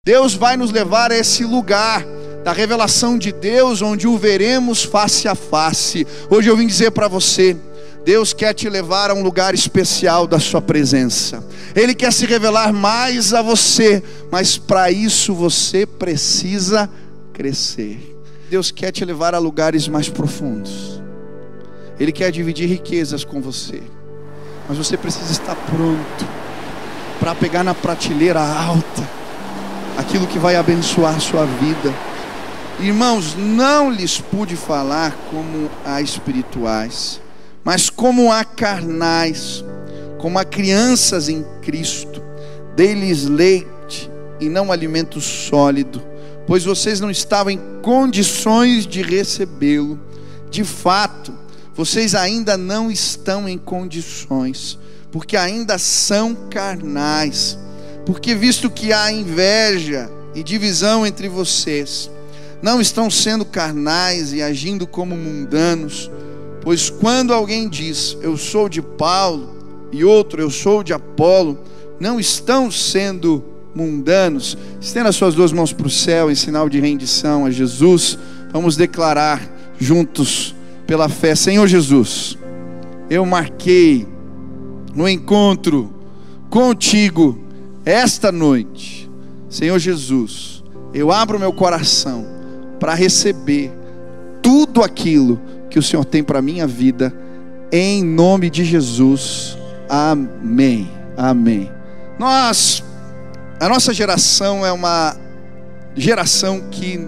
Deus vai nos levar a esse lugar da revelação de Deus, onde o veremos face a face. Hoje eu vim dizer para você: Deus quer te levar a um lugar especial da sua presença. Ele quer se revelar mais a você, mas para isso você precisa crescer. Deus quer te levar a lugares mais profundos. Ele quer dividir riquezas com você, mas você precisa estar pronto para pegar na prateleira alta aquilo que vai abençoar a sua vida. Irmãos, não lhes pude falar como a espirituais, mas como a carnais, como a crianças em Cristo. Dei-lhes leite e não alimento sólido, pois vocês não estavam em condições de recebê-lo. De fato, vocês ainda não estão em condições, porque ainda são carnais. Porque visto que há inveja e divisão entre vocês, não estão sendo carnais e agindo como mundanos. Pois quando alguém diz, eu sou de Paulo, e outro, eu sou de Apolo, não estão sendo mundanos. Estenda as suas duas mãos para o céu em sinal de rendição a Jesus. Vamos declarar juntos pela fé: Senhor Jesus, eu marquei no encontro contigo esta noite. Senhor Jesus, eu abro meu coração para receber tudo aquilo que o Senhor tem para a minha vida, em nome de Jesus, amém, amém. A nossa geração é uma geração que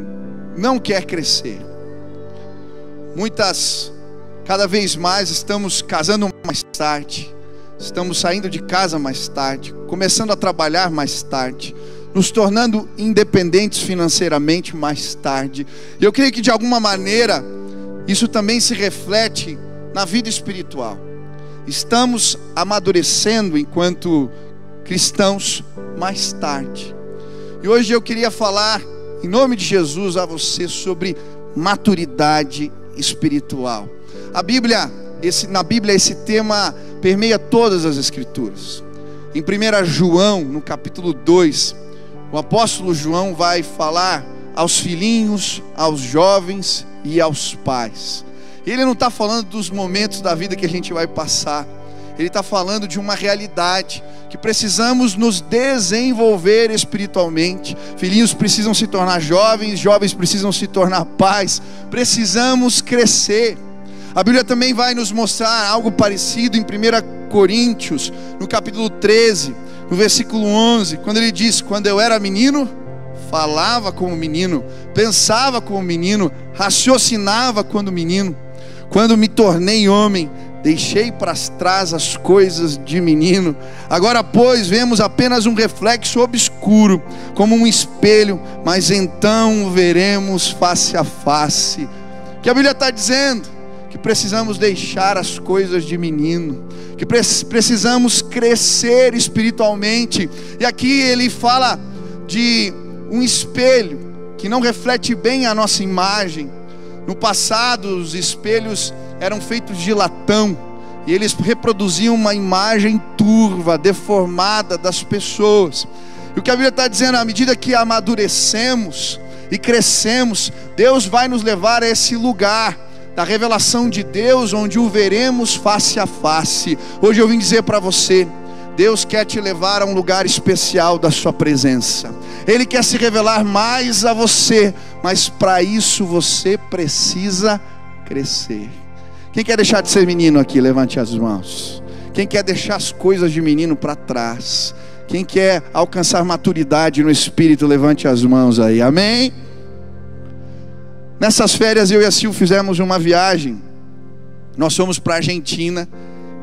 não quer crescer. Cada vez mais estamos casando mais tarde, estamos saindo de casa mais tarde, começando a trabalhar mais tarde, nos tornando independentes financeiramente mais tarde. E eu creio que de alguma maneira isso também se reflete na vida espiritual. Estamos amadurecendo enquanto cristãos mais tarde. E hoje eu queria falar em nome de Jesus a você sobre maturidade espiritual. Na Bíblia esse tema permeia todas as escrituras. Em 1 João, no capítulo 2, o apóstolo João vai falar aos filhinhos, aos jovens e aos pais. Ele não está falando dos momentos da vida que a gente vai passar. Ele está falando de uma realidade que precisamos nos desenvolver espiritualmente. Filhinhos precisam se tornar jovens, jovens precisam se tornar pais. Precisamos crescer. A Bíblia também vai nos mostrar algo parecido em 1 Coríntios, no capítulo 13, no versículo 11, quando ele diz: quando eu era menino, falava como menino, pensava como menino, raciocinava quando menino. Quando me tornei homem, deixei para trás as coisas de menino. Agora, pois, vemos apenas um reflexo obscuro, como um espelho, mas então veremos face a face. O que a Bíblia está dizendo? Que precisamos deixar as coisas de menino, que precisamos crescer espiritualmente. E aqui ele fala de um espelho que não reflete bem a nossa imagem. No passado os espelhos eram feitos de latão, e eles reproduziam uma imagem turva, deformada das pessoas. E o que a Bíblia está dizendo, à medida que amadurecemos e crescemos, Deus vai nos levar a esse lugar da revelação de Deus, onde o veremos face a face. Hoje eu vim dizer para você: Deus quer te levar a um lugar especial da sua presença. Ele quer se revelar mais a você, mas para isso você precisa crescer. Quem quer deixar de ser menino aqui? Levante as mãos. Quem quer deixar as coisas de menino para trás? Quem quer alcançar maturidade no Espírito? Levante as mãos aí, amém? Nessas férias eu e a Sil fizemos uma viagem. Nós fomos para a Argentina,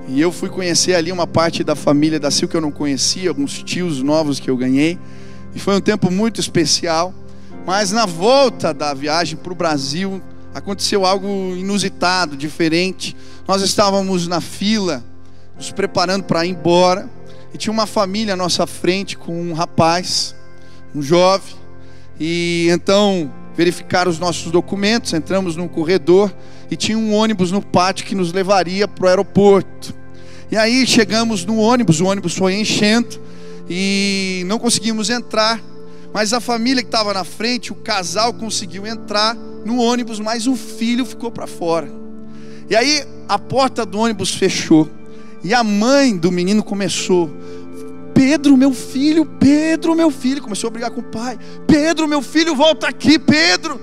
e eu fui conhecer ali uma parte da família da Sil que eu não conhecia, alguns tios novos que eu ganhei, e foi um tempo muito especial. Mas na volta da viagem para o Brasil aconteceu algo inusitado, diferente. Nós estávamos na fila, nos preparando para ir embora, e tinha uma família à nossa frente com um rapaz, um jovem, e então verificaram os nossos documentos. Entramos num corredor e tinha um ônibus no pátio que nos levaria para o aeroporto. E aí chegamos no ônibus, o ônibus foi enchendo e não conseguimos entrar. Mas a família que estava na frente, o casal conseguiu entrar no ônibus, mas o filho ficou para fora. E aí a porta do ônibus fechou. E a mãe do menino começou: Pedro, meu filho, começou a brigar com o pai. Pedro, meu filho, volta aqui, Pedro.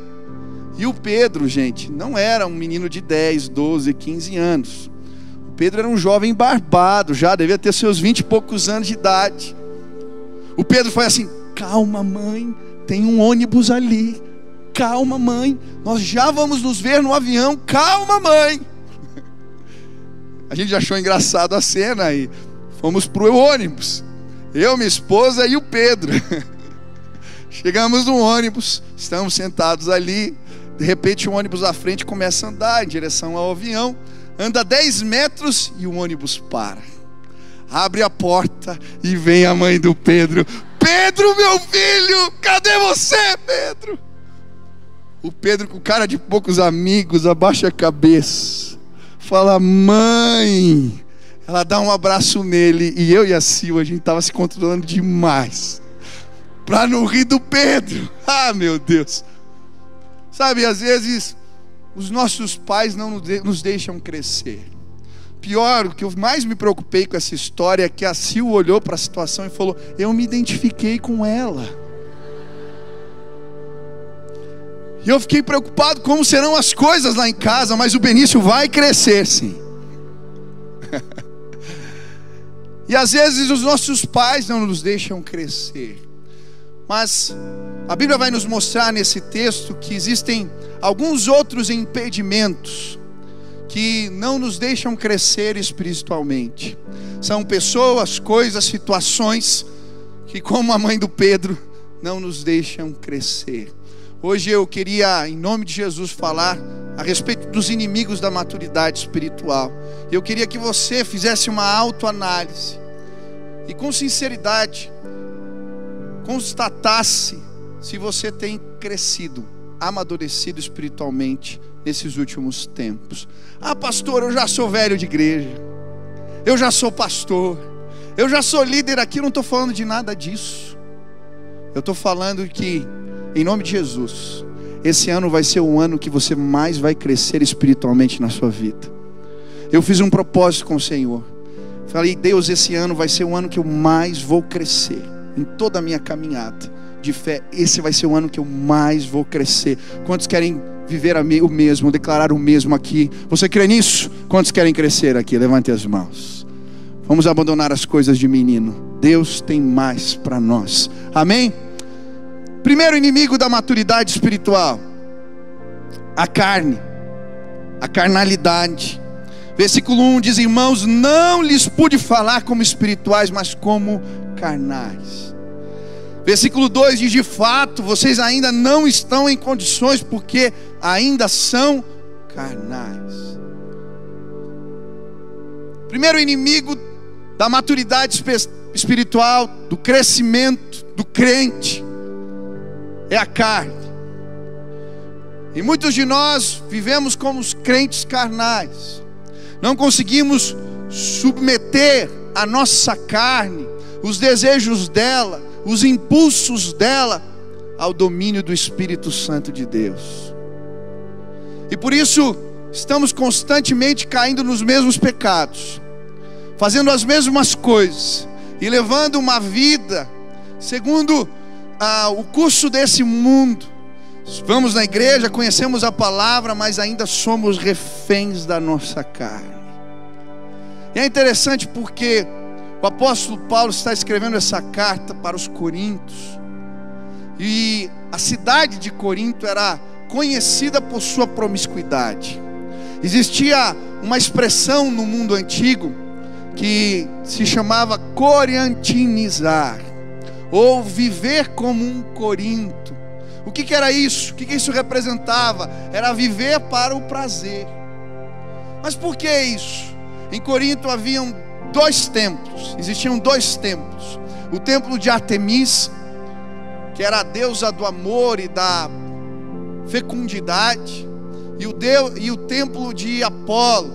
E o Pedro, gente, não era um menino de 10, 12, 15 anos. O Pedro era um jovem barbado, já devia ter seus 20 e poucos anos de idade. O Pedro foi assim: calma, mãe, tem um ônibus ali. Calma, mãe, nós já vamos nos ver no avião. Calma, mãe. A gente achou engraçado a cena e fomos pro ônibus. Eu, minha esposa e o Pedro. Chegamos no ônibus, estamos sentados ali. De repente o ônibus à frente começa a andar em direção ao avião. Anda 10 metros e o ônibus para. Abre a porta e vem a mãe do Pedro: Pedro, meu filho, cadê você, Pedro? O Pedro, com cara de poucos amigos, abaixa a cabeça, fala: mãe. Ela dá um abraço nele. E eu e a Sil, a gente estava se controlando demais para não rir do Pedro. Ah, meu Deus. Sabe, às vezes os nossos pais não nos deixam crescer. Pior, o que eu mais me preocupei com essa história é que a Sil olhou para a situação e falou: eu me identifiquei com ela. E eu fiquei preocupado como serão as coisas lá em casa. Mas o Benício vai crescer, sim. E às vezes os nossos pais não nos deixam crescer. Mas a Bíblia vai nos mostrar nesse texto que existem alguns outros impedimentos que não nos deixam crescer espiritualmente. São pessoas, coisas, situações que, como a mãe do Pedro, não nos deixam crescer. Hoje eu queria, em nome de Jesus, falar a respeito dos inimigos da maturidade espiritual. Eu queria que você fizesse uma autoanálise e, com sinceridade, constatasse se você tem crescido, amadurecido espiritualmente nesses últimos tempos. Ah, pastor, eu já sou velho de igreja, eu já sou pastor, eu já sou líder aqui. Eu não estou falando de nada disso. Eu estou falando que, em nome de Jesus, esse ano vai ser o ano que você mais vai crescer espiritualmente na sua vida. Eu fiz um propósito com o Senhor. Falei: Deus, esse ano vai ser o ano que eu mais vou crescer em toda a minha caminhada de fé. Esse vai ser o ano que eu mais vou crescer. Quantos querem viver o mesmo, declarar o mesmo aqui? Você crê nisso? Quantos querem crescer aqui? Levante as mãos. Vamos abandonar as coisas de menino. Deus tem mais para nós. Amém? Primeiro inimigo da maturidade espiritual: a carne, a carnalidade. Versículo 1 diz: irmãos, não lhes pude falar como espirituais, mas como carnais. Versículo 2 diz: de fato, vocês ainda não estão em condições, porque ainda são carnais. Primeiro inimigo da maturidade espiritual, do crescimento do crente, é a carne. E muitos de nós vivemos como os crentes carnais. Não conseguimos submeter a nossa carne, os desejos dela, os impulsos dela, ao domínio do Espírito Santo de Deus. E por isso estamos constantemente caindo nos mesmos pecados, fazendo as mesmas coisas e levando uma vida segundo o curso desse mundo. Vamos na igreja, conhecemos a palavra, mas ainda somos reféns da nossa carne. E é interessante porque o apóstolo Paulo está escrevendo essa carta para os coríntios. E a cidade de Corinto era conhecida por sua promiscuidade. Existia uma expressão no mundo antigo que se chamava corintinizar, ou viver como um Corinto. O que era isso? O que isso representava? Era viver para o prazer. Mas por que isso? Em Corinto haviam existiam dois templos. O templo de Artemis, que era a deusa do amor e da fecundidade, e o templo de Apolo,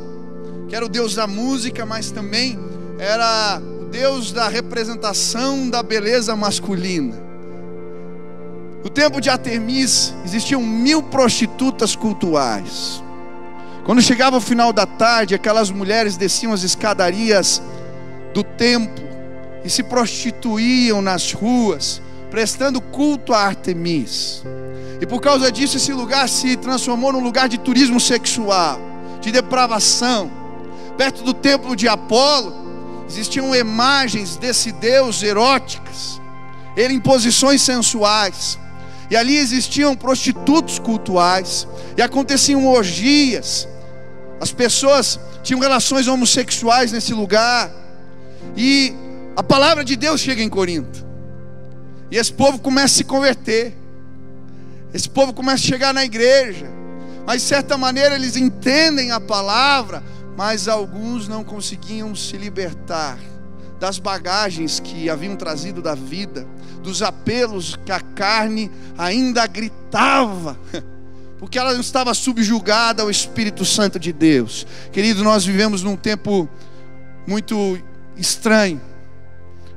que era o deus da música, mas também era o deus da representação da beleza masculina. No templo de Artemis existiam 1000 prostitutas cultuais. Quando chegava o final da tarde, aquelas mulheres desciam as escadarias do templo e se prostituíam nas ruas, prestando culto a Artemis. E por causa disso esse lugar se transformou num lugar de turismo sexual, de depravação. Perto do templo de Apolo existiam imagens desse deus eróticas, ele em posições sensuais. E ali existiam prostitutos cultuais, e aconteciam orgias. As pessoas tinham relações homossexuais nesse lugar. E a palavra de Deus chega em Corinto, e esse povo começa a se converter. Esse povo começa a chegar na igreja, mas de certa maneira eles entendem a palavra, mas alguns não conseguiam se libertar das bagagens que haviam trazido da vida, dos apelos que a carne ainda gritava, porque ela não estava subjugada ao Espírito Santo de Deus. Querido, nós vivemos num tempo muito estranho.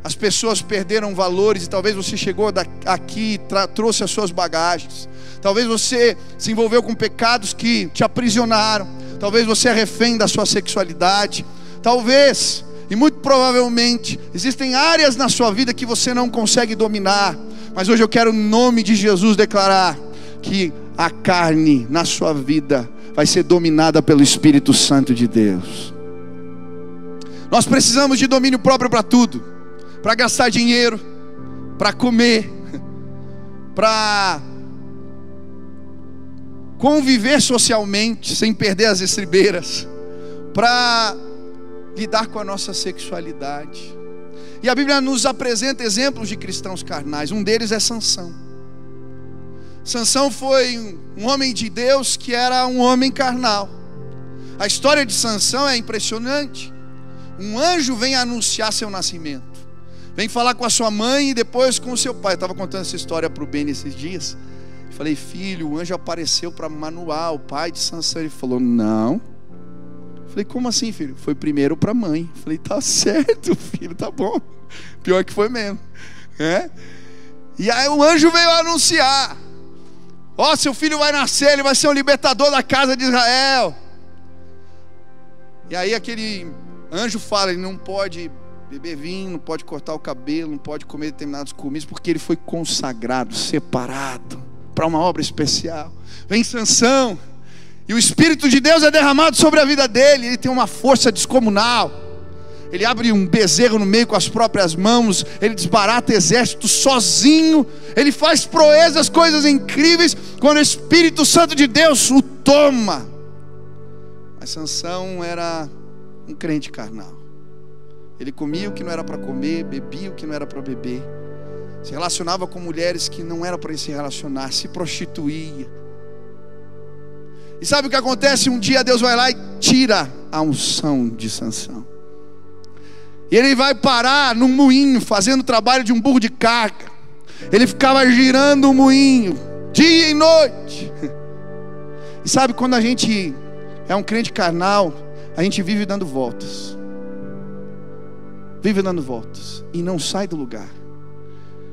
As pessoas perderam valores, e talvez você chegou aqui e trouxe as suas bagagens. Talvez você se envolveu com pecados que te aprisionaram. Talvez você é refém da sua sexualidade. Talvez, e muito provavelmente, existem áreas na sua vida que você não consegue dominar. Mas hoje eu quero, em nome de Jesus, declarar que a carne na sua vida vai ser dominada pelo Espírito Santo de Deus. Nós precisamos de domínio próprio para tudo. Para gastar dinheiro, para comer, para conviver socialmente sem perder as estribeiras, para lidar com a nossa sexualidade. E a Bíblia nos apresenta exemplos de cristãos carnais. Um deles é Sansão. Sansão foi um homem de Deus que era um homem carnal. A história de Sansão é impressionante. Um anjo vem anunciar seu nascimento, vem falar com a sua mãe e depois com o seu pai. Eu estava contando essa história para o Ben esses dias. Eu falei: filho, o anjo apareceu para Manoá, o pai de Sansão. Ele falou: não. Eu falei: como assim, filho? Foi primeiro para a mãe. Eu falei: tá certo, filho, tá bom. Pior que foi mesmo, E aí o anjo veio anunciar: ó, seu filho vai nascer, ele vai ser um libertador da casa de Israel. E aí aquele anjo fala: ele não pode beber vinho, não pode cortar o cabelo, não pode comer determinados comidas, porque ele foi consagrado, separado para uma obra especial. Vem Sansão, e o Espírito de Deus é derramado sobre a vida dele. Ele tem uma força descomunal. Ele abre um bezerro no meio com as próprias mãos, ele desbarata exércitos sozinho, ele faz proezas, coisas incríveis, quando o Espírito Santo de Deus o toma. Mas Sansão era um crente carnal. Ele comia o que não era para comer, bebia o que não era para beber, se relacionava com mulheres que não era para se relacionar, se prostituía. E sabe o que acontece? Um dia Deus vai lá e tira a unção de Sansão, e ele vai parar num moinho, fazendo o trabalho de um burro de carga. Ele ficava girando o moinho dia e noite. E sabe, quando a gente é um crente carnal, a gente vive dando voltas, e não sai do lugar.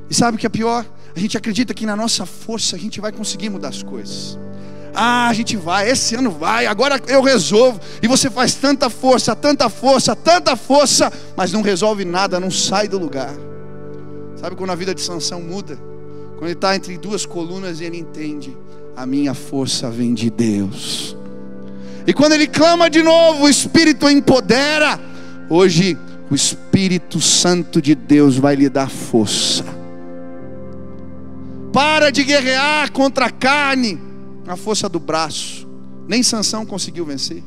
E sabe o que é pior? A gente acredita que na nossa força a gente vai conseguir mudar as coisas. A gente vai, esse ano vai, agora eu resolvo. E você faz tanta força, mas não resolve nada, não sai do lugar. Sabe quando a vida de Sansão muda? Quando ele está entre duas colunas e ele entende: a minha força vem de Deus. E quando ele clama de novo, o Espírito o empodera. Hoje o Espírito Santo de Deus vai lhe dar força. Para de guerrear contra a carne, a força do braço. Nem Sansão conseguiu vencer,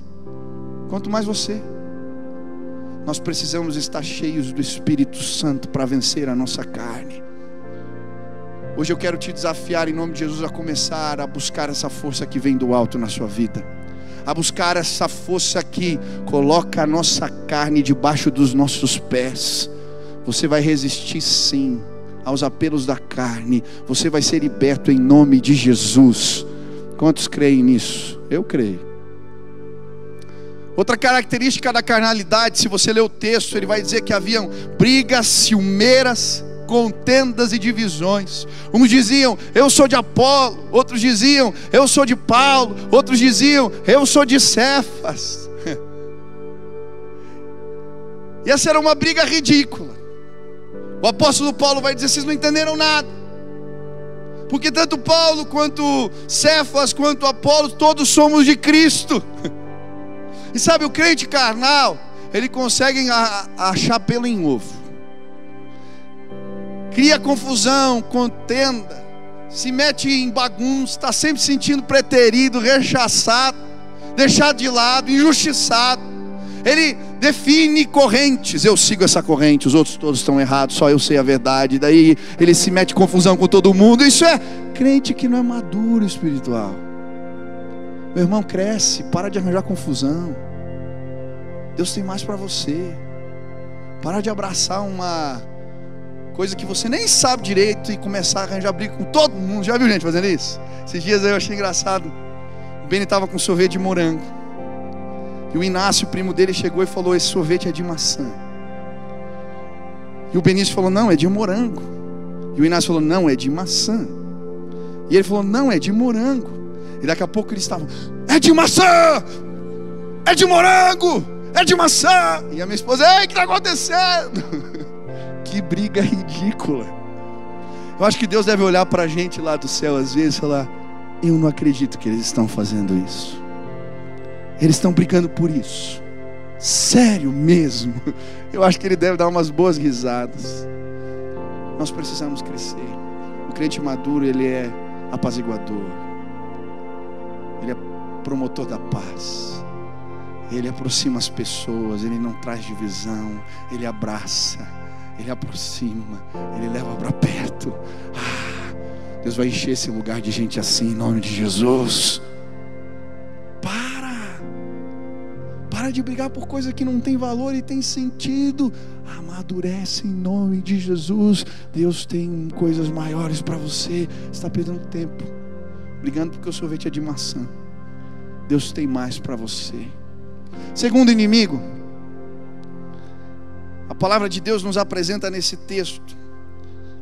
quanto mais você. Nós precisamos estar cheios do Espírito Santo para vencer a nossa carne. Hoje eu quero te desafiar, em nome de Jesus, a começar a buscar essa força que vem do alto na sua vida, a buscar essa força que coloca a nossa carne debaixo dos nossos pés. Você vai resistir sim aos apelos da carne, você vai ser liberto em nome de Jesus. Quantos creem nisso? Eu creio. Outra característica da carnalidade, se você ler o texto, ele vai dizer que haviam brigas ciumeiras, contendas e divisões. Uns diziam, eu sou de Apolo. Outros diziam, eu sou de Paulo. Outros diziam, eu sou de Cefas. E essa era uma briga ridícula. O apóstolo Paulo vai dizer, vocês não entenderam nada. Porque tanto Paulo, quanto Cefas, quanto Apolo, todos somos de Cristo. E sabe, o crente carnal, ele consegue achar pelo em ovo. Cria confusão, contenda, se mete em bagunça, está sempre se sentindo preterido, rechaçado, deixado de lado, injustiçado. Ele define correntes, eu sigo essa corrente, os outros todos estão errados, só eu sei a verdade. Daí ele se mete em confusão com todo mundo. Isso é crente que não é maduro espiritual. Meu irmão, cresce, para de arranjar confusão. Deus tem mais para você. Para de abraçar uma coisa que você nem sabe direito e começar a arranjar briga com todo mundo. Já viu gente fazendo isso? Esses dias eu achei engraçado. O Beni estava com sorvete de morango. E o Inácio, o primo dele, chegou e falou, esse sorvete é de maçã. E o Benício falou, não, é de morango. E o Inácio falou, não, é de maçã. E ele falou, não, é de morango. E daqui a pouco eles estavam, é de maçã! É de morango! É de maçã! E a minha esposa, ei, o que está acontecendo? Que briga ridícula. Eu acho que Deus deve olhar para a gente lá do céu às vezes e falar, eu não acredito que eles estão fazendo isso. Eles estão brigando por isso. Sério mesmo? Eu acho que ele deve dar umas boas risadas. Nós precisamos crescer. O crente maduro, ele é apaziguador. Ele é promotor da paz. Ele aproxima as pessoas. Ele não traz divisão. Ele abraça. Ele aproxima. Ele leva para perto. Deus vai encher esse lugar de gente assim, em nome de Jesus. Para de brigar por coisa que não tem valor e tem sentido. Amadurece em nome de Jesus. Deus tem coisas maiores para você. Você está perdendo tempo brigando porque o sorvete é de maçã. Deus tem mais para você. Segundo inimigo, a palavra de Deus nos apresenta nesse texto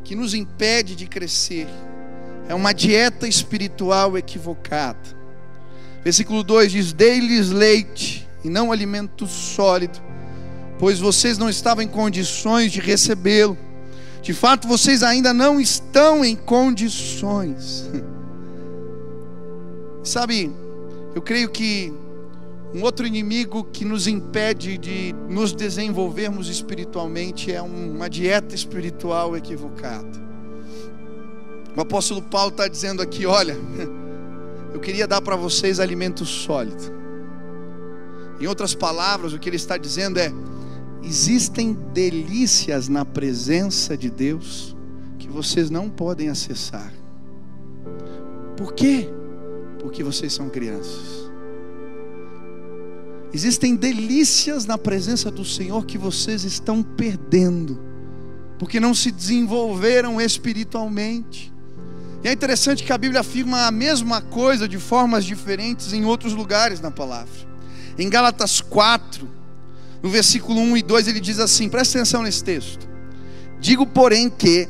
que nos impede de crescer. É uma dieta espiritual equivocada. Versículo 2 diz, dei-lhes leite e não alimento sólido, pois vocês não estavam em condições de recebê-lo. De fato, vocês ainda não estão em condições. Sabe, eu creio que um outro inimigo que nos impede de nos desenvolvermos espiritualmente é uma dieta espiritual equivocada. O apóstolo Paulo está dizendo aqui, olha, eu queria dar para vocês alimento sólido. Em outras palavras, o que ele está dizendo é, existem delícias na presença de Deus que vocês não podem acessar. Por quê? Porque vocês são crianças. Existem delícias na presença do Senhor que vocês estão perdendo, porque não se desenvolveram espiritualmente. E é interessante que a Bíblia afirma a mesma coisa de formas diferentes em outros lugares na palavra. Em Gálatas 4, no versículo 1 e 2, ele diz assim, presta atenção nesse texto. Digo, porém, que,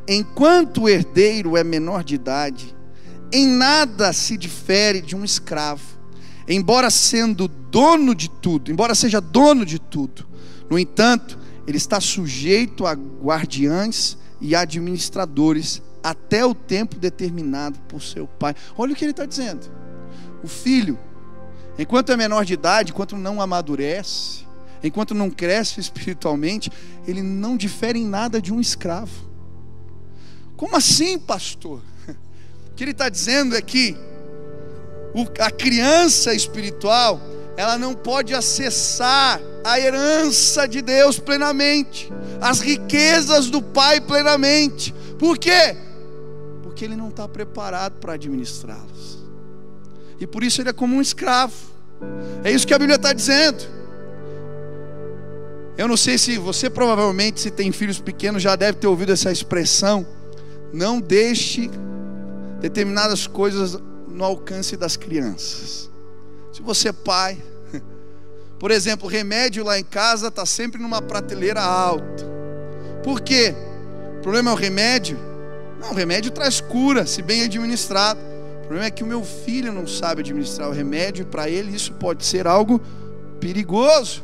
enquanto o herdeiro é menor de idade, em nada se difere de um escravo, embora sendo dono de tudo, embora seja dono de tudo. No entanto, ele está sujeito a guardiães e administradores, até o tempo determinado por seu pai. Olha o que ele está dizendo. O filho, enquanto é menor de idade, enquanto não amadurece, enquanto não cresce espiritualmente, ele não difere em nada de um escravo. Como assim, pastor? O que ele está dizendo é que a criança espiritual, ela não pode acessar a herança de Deus plenamente, as riquezas do Pai plenamente. Por quê? Porque ele não está preparado para administrá-las. E por isso ele é como um escravo. É isso que a Bíblia está dizendo. Eu não sei se você provavelmente, se tem filhos pequenos, já deve ter ouvido essa expressão. Não deixe determinadas coisas no alcance das crianças. Se você é pai, por exemplo, remédio lá em casa está sempre numa prateleira alta. Por quê? problema é o remédio? Não, o remédio traz cura, se bem administrado. O problema é que o meu filho não sabe administrar o remédio, e para ele isso pode ser algo perigoso.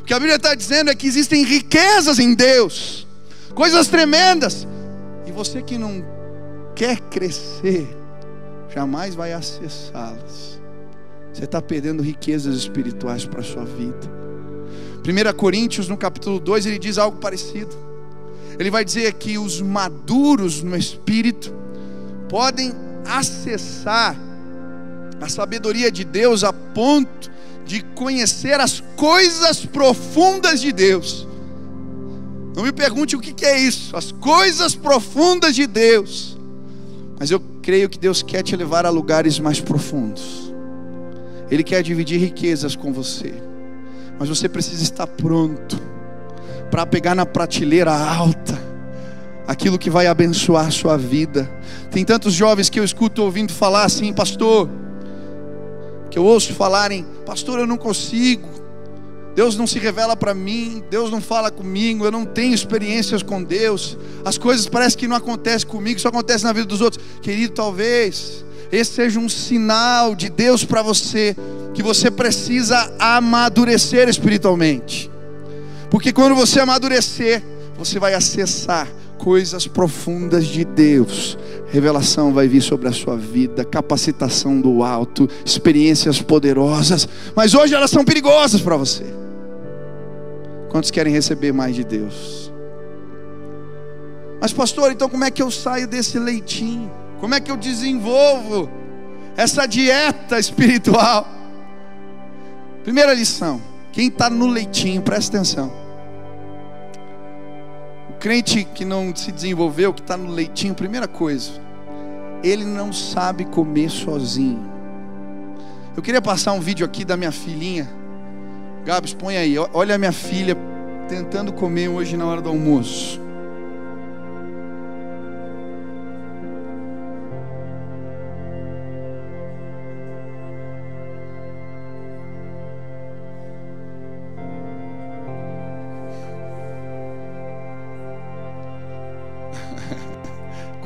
O que a Bíblia está dizendo é que existem riquezas em Deus, coisas tremendas, e você que não quer crescer, jamais vai acessá-las. Você está perdendo riquezas espirituais para a sua vida. 1 Coríntios, no capítulo 2, ele diz algo parecido. Ele vai dizer que os maduros no Espírito podem acessar a sabedoria de Deus a ponto de conhecer as coisas profundas de Deus. Não me pergunte o que é isso, as coisas profundas de Deus. Mas eu creio que Deus quer te levar a lugares mais profundos. Ele quer dividir riquezas com você. Mas você precisa estar pronto para pegar na prateleira alta aquilo que vai abençoar a sua vida. Tem tantos jovens que eu escuto ouvindo falar assim: pastor, que eu ouço falarem: pastor, eu não consigo, Deus não se revela para mim, Deus não fala comigo, eu não tenho experiências com Deus, as coisas parecem que não acontecem comigo, só acontecem na vida dos outros. Querido, talvez esse seja um sinal de Deus para você, que você precisa amadurecer espiritualmente. Porque quando você amadurecer, você vai acessar coisas profundas de Deus. Revelação vai vir sobre a sua vida, capacitação do alto, experiências poderosas. Mas hoje elas são perigosas para você. Quantos querem receber mais de Deus? Mas pastor, então como é que eu saio desse leitinho? Como é que eu desenvolvo essa dieta espiritual? Primeira lição: quem está no leitinho, presta atenção. O crente que não se desenvolveu, que está no leitinho, primeira coisa, ele não sabe comer sozinho. Eu queria passar um vídeo aqui da minha filhinha. Gabs, põe aí. Olha a minha filha tentando comer hoje na hora do almoço.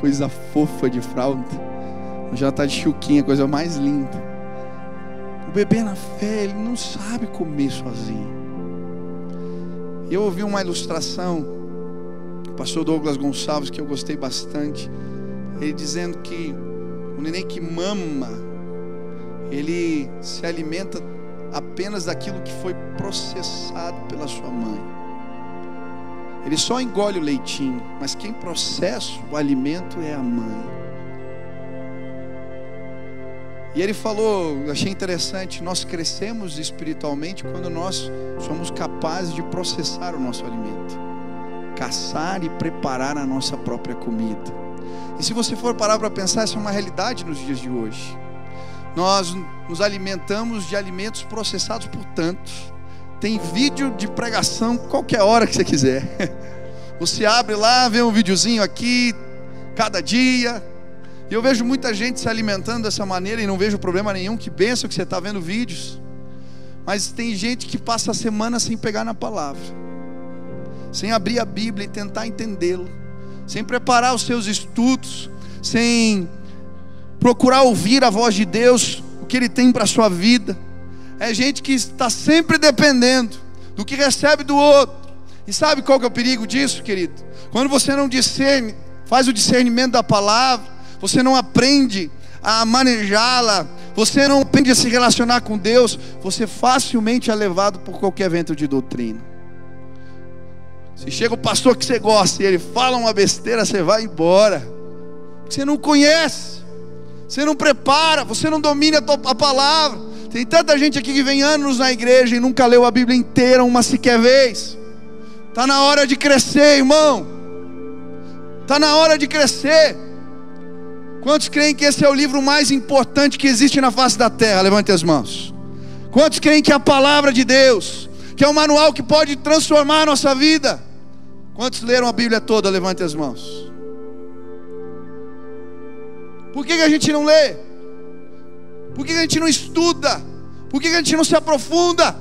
Coisa fofa de fralda, já está de chuquinha, coisa mais linda. O bebê na fé, ele não sabe comer sozinho. Eu ouvi uma ilustração do pastor Douglas Gonçalves, que eu gostei bastante, ele dizendo que o neném que mama, ele se alimenta apenas daquilo que foi processado pela sua mãe. Ele só engole o leitinho, mas quem processa o alimento é a mãe. E ele falou, eu achei interessante, nós crescemos espiritualmente quando nós somos capazes de processar o nosso alimento, caçar e preparar a nossa própria comida. E se você for parar para pensar, essa é uma realidade nos dias de hoje. Nós nos alimentamos de alimentos processados por tantos. Tem vídeo de pregação qualquer hora que você quiser. Você abre lá, vê um videozinho aqui, cada dia. E eu vejo muita gente se alimentando dessa maneira e não vejo problema nenhum. Que bênção que você está vendo vídeos. Mas tem gente que passa a semana sem pegar na palavra, sem abrir a Bíblia e tentar entendê-la, sem preparar os seus estudos, sem procurar ouvir a voz de Deus, o que Ele tem para a sua vida. É gente que está sempre dependendo do que recebe do outro. E sabe qual que é o perigo disso, querido? Quando você não discerne, faz o discernimento da palavra, você não aprende a manejá-la, você não aprende a se relacionar com Deus, você facilmente é levado por qualquer vento de doutrina. Se chega o pastor que você gosta e ele fala uma besteira, você vai embora. Você não conhece, você não prepara, você não domina a palavra. Tem tanta gente aqui que vem anos na igreja e nunca leu a Bíblia inteira uma sequer vez. Está na hora de crescer, irmão. Está na hora de crescer. Quantos creem que esse é o livro mais importante que existe na face da terra? Levante as mãos. Quantos creem que é a palavra de Deus, que é um manual que pode transformar a nossa vida? Quantos leram a Bíblia toda? Levante as mãos. Por que a gente não lê? Por que a gente não estuda? Por que a gente não se aprofunda?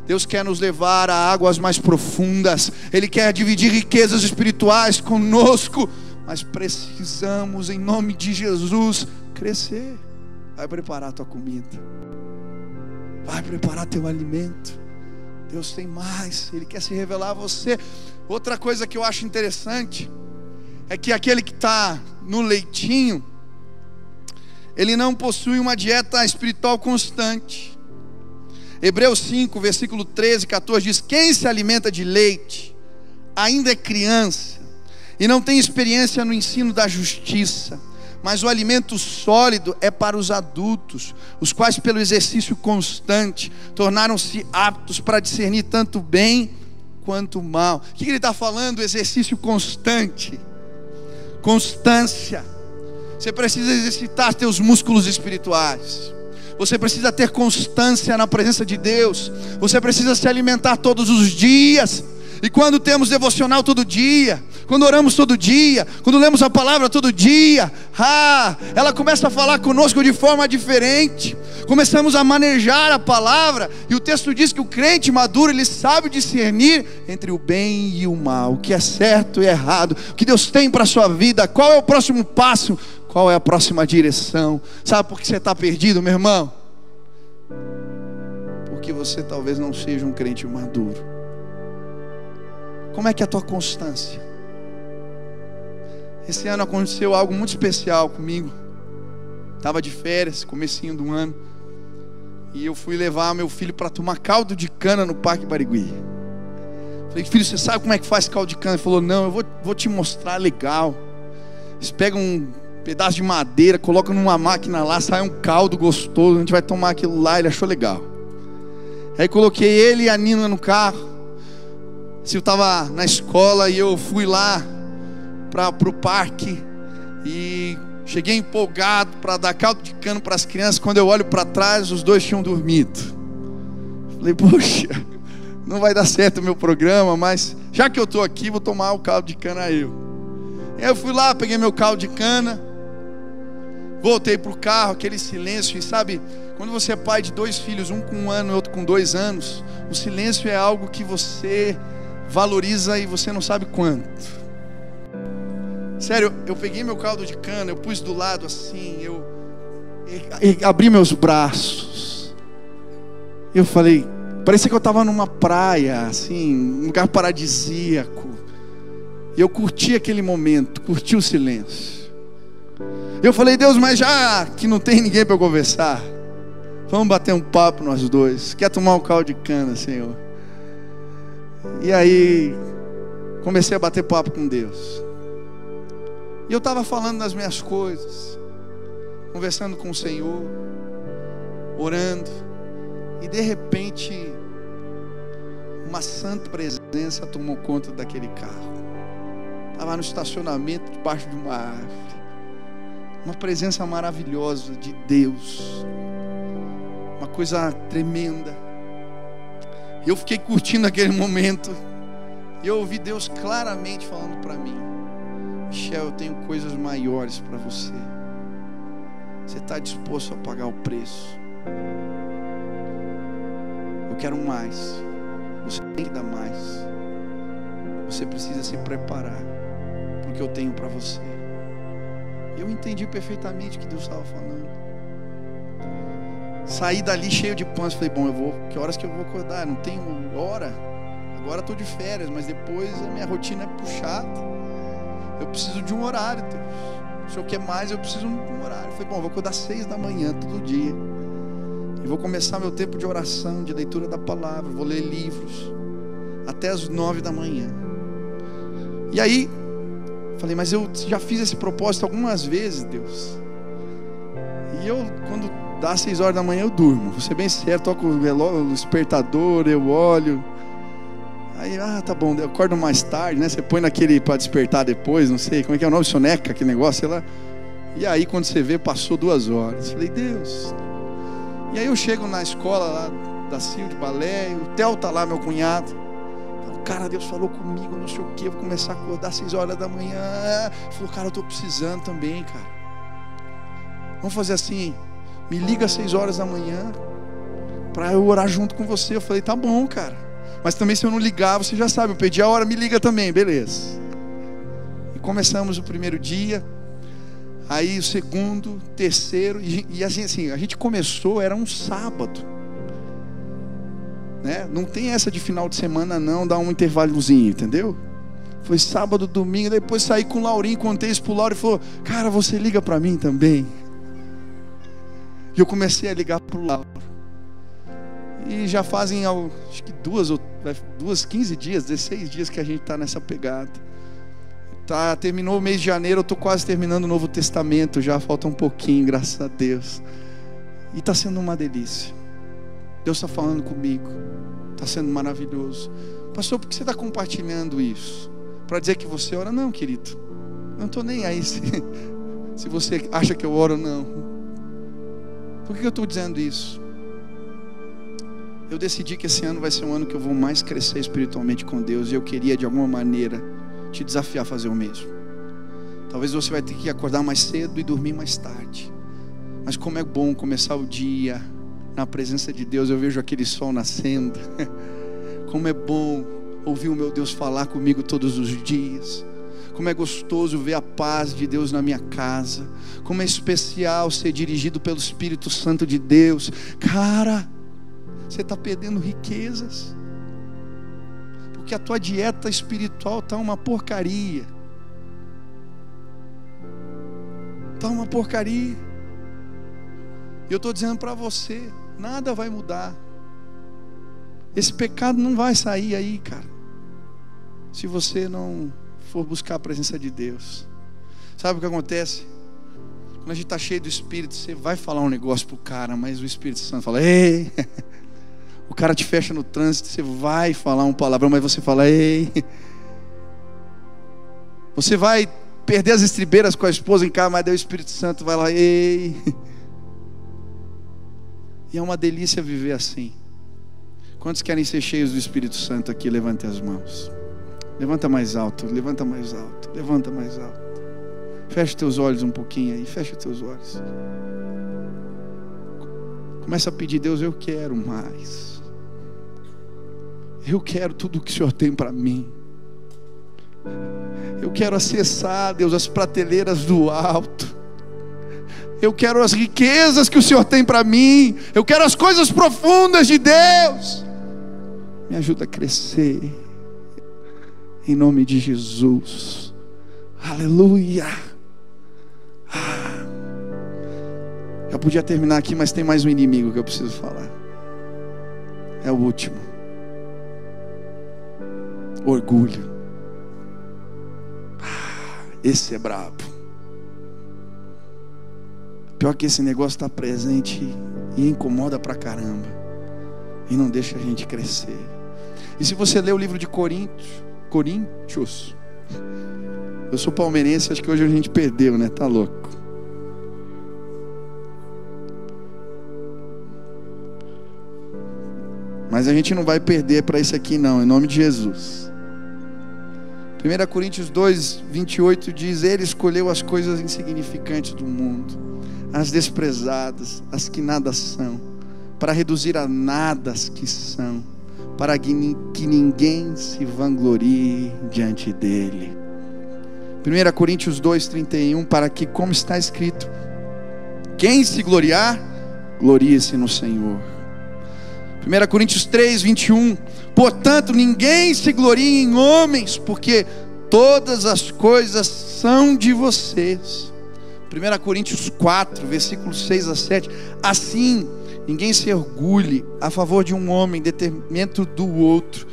Deus quer nos levar a águas mais profundas. Ele quer dividir riquezas espirituais conosco. Mas precisamos, em nome de Jesus, crescer. Vai preparar a tua comida. Vai preparar teu alimento. Deus tem mais. Ele quer se revelar a você. Outra coisa que eu acho interessante é que aquele que está no leitinho, ele não possui uma dieta espiritual constante. Hebreus 5, versículo 13 e 14 diz: quem se alimenta de leite ainda é criança e não tem experiência no ensino da justiça, mas o alimento sólido é para os adultos, os quais pelo exercício constante tornaram-se aptos para discernir tanto bem quanto mal. O que ele está falando? Exercício constante, constância. Você precisa exercitar teus músculos espirituais. Você precisa ter constância na presença de Deus. Você precisa se alimentar todos os dias. E quando temos devocional todo dia, quando oramos todo dia, quando lemos a palavra todo dia, ela começa a falar conosco de forma diferente. Começamos a manejar a palavra. E o texto diz que o crente maduro, ele sabe discernir entre o bem e o mal, o que é certo e errado, o que Deus tem para a sua vida, qual é o próximo passo, qual é a próxima direção. Sabe por que você está perdido, meu irmão? Porque você talvez não seja um crente maduro. Como é que é a tua constância? Esse ano aconteceu algo muito especial comigo. Estava de férias, comecinho do ano, e eu fui levar meu filho para tomar caldo de cana no Parque Barigui. Falei: filho, você sabe como é que faz caldo de cana? Ele falou: não, eu vou te mostrar, legal. Eles pegam um pedaço de madeira, colocam numa máquina lá, sai um caldo gostoso, a gente vai tomar aquilo lá. Ele achou legal. Aí coloquei ele e a Nina no carro. Eu estava na escola e eu fui lá para o parque e cheguei empolgado para dar caldo de cana para as crianças. Quando eu olho para trás, os dois tinham dormido. Falei: poxa, não vai dar certo o meu programa, mas já que eu estou aqui, vou tomar o caldo de cana eu. E aí eu fui lá, peguei meu caldo de cana, voltei para o carro, aquele silêncio. E sabe, quando você é pai de dois filhos, um com 1 ano e outro com 2 anos, o silêncio é algo que você valoriza e você não sabe quanto. Sério, eu peguei meu caldo de cana, eu pus do lado assim, eu abri meus braços. Eu falei, parecia que eu estava numa praia, assim, um lugar paradisíaco. E eu curti aquele momento, curti o silêncio. Eu falei: Deus, mas já que não tem ninguém para conversar, vamos bater um papo nós dois. Quer tomar um caldo de cana, Senhor? E aí comecei a bater papo com Deus. E eu estava falando das minhas coisas, conversando com o Senhor, orando. E de repente uma santa presença tomou conta daquele carro. Estava no estacionamento, debaixo de uma árvore. Uma presença maravilhosa de Deus, uma coisa tremenda. E eu fiquei curtindo aquele momento. E eu ouvi Deus claramente falando para mim: Michel, eu tenho coisas maiores para você. Você está disposto a pagar o preço? Eu quero mais. Você tem que dar mais. Você precisa se preparar, porque eu tenho para você. Eu entendi perfeitamente o que Deus estava falando. Saí dali cheio de planos. Falei: bom, que horas que eu vou acordar? Não tenho hora. Agora estou de férias, mas depois a minha rotina é puxada. Eu preciso de um horário, Deus. Se o Senhor quer mais, eu preciso de um horário. Falei: bom, vou acordar 6 da manhã todo dia. E vou começar meu tempo de oração, de leitura da palavra. Vou ler livros até as 9 da manhã. E aí falei: mas eu já fiz esse propósito algumas vezes, Deus. E eu, quando dá 6 horas da manhã, eu durmo. Vou ser bem sério, toco o despertador, eu olho. Aí, tá bom, eu acordo mais tarde, né? Você põe naquele para despertar depois, não sei, como é que é o nome? Soneca, aquele negócio, sei lá. E aí, quando você vê, passou 2 horas. Falei: Deus. E aí eu chego na escola lá da Sil de balé, e o Theo tá lá, meu cunhado. Cara, Deus falou comigo, não sei o que, eu vou começar a acordar 6 horas da manhã. Ele falou: cara, eu estou precisando também, cara. Vamos fazer assim, me liga às 6 horas da manhã, para eu orar junto com você. Eu falei, tá bom, cara. Mas também se eu não ligar, você já sabe, eu pedi a hora, me liga também, beleza. E começamos o primeiro dia, aí o segundo, terceiro, e assim, a gente começou, era um sábado, né? Não tem essa de final de semana não, dá um intervalozinho, entendeu? Foi sábado, domingo, depois saí com o Laurinho, contei isso pro Lauro e falou, cara, você liga para mim também? E eu comecei a ligar pro Lauro. E já fazem, acho que 15 dias, 16 dias que a gente está nessa pegada. Terminou o mês de janeiro, eu estou quase terminando o Novo Testamento, já falta um pouquinho, graças a Deus. E está sendo uma delícia. Deus está falando comigo, está sendo maravilhoso. Pastor, por que você está compartilhando isso? Para dizer que você ora? Não, querido, eu não estou nem aí se você acha que eu oro ou não. Por que eu estou dizendo isso? Eu decidi que esse ano vai ser um ano que eu vou mais crescer espiritualmente com Deus, e eu queria de alguma maneira te desafiar a fazer o mesmo. Talvez você vai ter que acordar mais cedo e dormir mais tarde, mas como é bom começar o dia na presença de Deus. Eu vejo aquele sol nascendo. Como é bom ouvir o meu Deus falar comigo todos os dias. Como é gostoso ver a paz de Deus na minha casa. Como é especial ser dirigido pelo Espírito Santo de Deus. Cara, você está perdendo riquezas, porque a tua dieta espiritual está uma porcaria. Está uma porcaria. E eu estou dizendo para você, nada vai mudar. Esse pecado não vai sair aí, cara, se você não for buscar a presença de Deus. Sabe o que acontece? Quando a gente está cheio do Espírito, você vai falar um negócio pro cara, mas o Espírito Santo fala, ei. O cara te fecha no trânsito, você vai falar um palavrão, mas você fala, ei. Você vai perder as estribeiras com a esposa em casa, mas daí o Espírito Santo vai lá, ei. E é uma delícia viver assim. Quantos querem ser cheios do Espírito Santo aqui? Levante as mãos. Levanta mais alto, levanta mais alto, levanta mais alto. Fecha teus olhos um pouquinho aí, fecha teus olhos. Começa a pedir, Deus, eu quero mais. Eu quero tudo o que o Senhor tem para mim. Eu quero acessar, Deus, as prateleiras do alto. Eu quero as riquezas que o Senhor tem para mim. Eu quero as coisas profundas de Deus. Me ajuda a crescer, em nome de Jesus. Aleluia. Eu podia terminar aqui, mas tem mais um inimigo que eu preciso falar. É o último. Orgulho. Esse é brabo. Pior que esse negócio está presente e incomoda pra caramba, e não deixa a gente crescer. E se você ler o livro de Coríntios, eu sou palmeirense, acho que hoje a gente perdeu, né? Tá louco. Mas a gente não vai perder para isso aqui não, em nome de Jesus. 1 Coríntios 2, 28 diz, ele escolheu as coisas insignificantes do mundo, as desprezadas, as que nada são, para reduzir a nada as que são, para que ninguém se vanglorie diante dele. 1 Coríntios 2, 31, para que, como está escrito, quem se gloriar, glorie-se no Senhor. 1 Coríntios 3, 21, portanto ninguém se glorie em homens, porque todas as coisas são de vocês. 1 Coríntios 4, versículos 6 a 7, assim, ninguém se orgulhe a favor de um homem em detrimento do outro,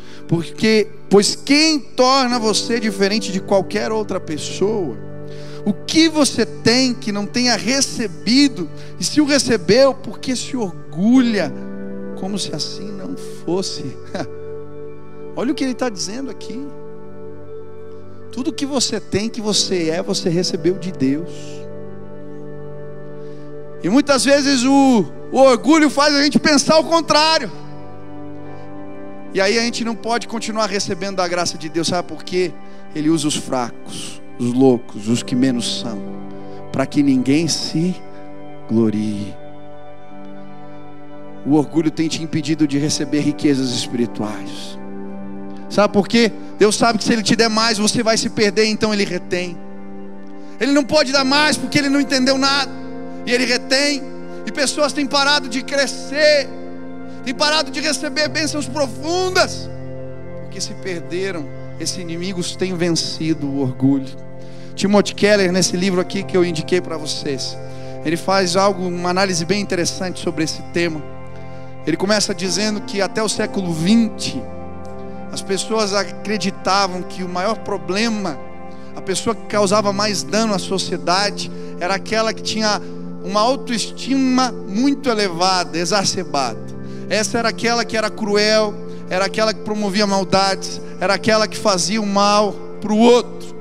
pois quem torna você diferente de qualquer outra pessoa? O que você tem que não tenha recebido, e se o recebeu, por que se orgulha, como se assim não fosse? Olha o que ele está dizendo aqui. Tudo que você tem, que você é, você recebeu de Deus. E muitas vezes o orgulho faz a gente pensar o contrário. E aí a gente não pode continuar recebendo da graça de Deus. Sabe por quê? Ele usa os fracos, os loucos, os que menos são, para que ninguém se glorie. o orgulho tem te impedido de receber riquezas espirituais. Sabe por quê? Deus sabe que se Ele te der mais, você vai se perder, então Ele retém. Ele não pode dar mais porque Ele não entendeu nada, e Ele retém. E pessoas têm parado de crescer, têm parado de receber bênçãos profundas, porque se perderam. Esses inimigos têm vencido o orgulho. Timothy Keller, nesse livro aqui que eu indiquei para vocês, ele faz uma análise bem interessante sobre esse tema. Ele começa dizendo que até o século XX, as pessoas acreditavam que o maior problema, a pessoa que causava mais dano à sociedade, era aquela que tinha uma autoestima muito elevada, exacerbada. Essa era aquela que era cruel, era aquela que promovia maldades, era aquela que fazia o mal para o outro.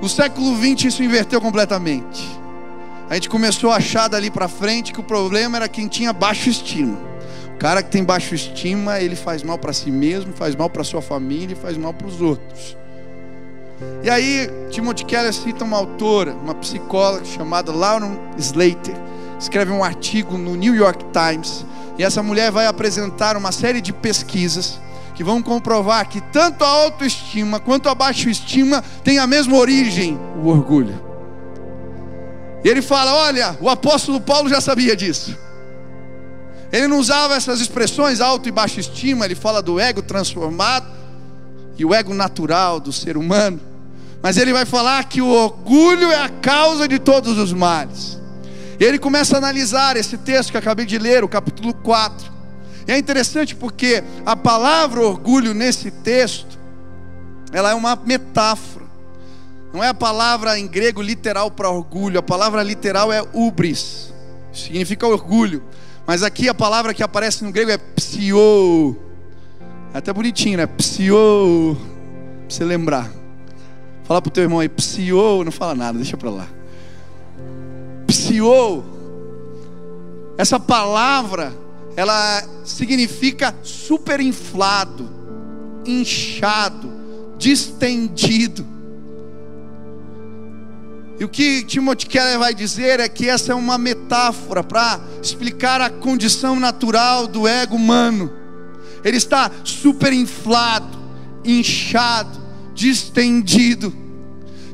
No século XX isso inverteu completamente. A gente começou a achar dali para frente que o problema era quem tinha baixa estima. O cara que tem baixa estima, ele faz mal para si mesmo, faz mal para sua família e faz mal para os outros. E aí Timothy Keller cita uma autora, uma psicóloga chamada Lauren Slater, escreve um artigo no New York Times, e essa mulher vai apresentar uma série de pesquisas que vão comprovar que tanto a autoestima quanto a baixa estima têm a mesma origem, o orgulho. E ele fala, olha, o apóstolo Paulo já sabia disso. Ele não usava essas expressões, auto e baixa estima. Ele fala do ego transformado e o ego natural do ser humano. Mas ele vai falar que o orgulho é a causa de todos os males. E ele começa a analisar esse texto que eu acabei de ler, o capítulo 4. E é interessante porque a palavra orgulho nesse texto, ela é uma metáfora. Não é a palavra em grego literal para orgulho. A palavra literal é hubris, significa orgulho. Mas aqui a palavra que aparece no grego é psio. É até bonitinho, né? Psio, pra você lembrar. Fala pro teu irmão aí, psio. Não fala nada, deixa pra lá. Psio. Essa palavra, ela significa superinflado, inchado, distendido. E o que Timothy Keller vai dizer é que essa é uma metáfora para explicar a condição natural do ego humano. Ele está superinflado, inchado, distendido.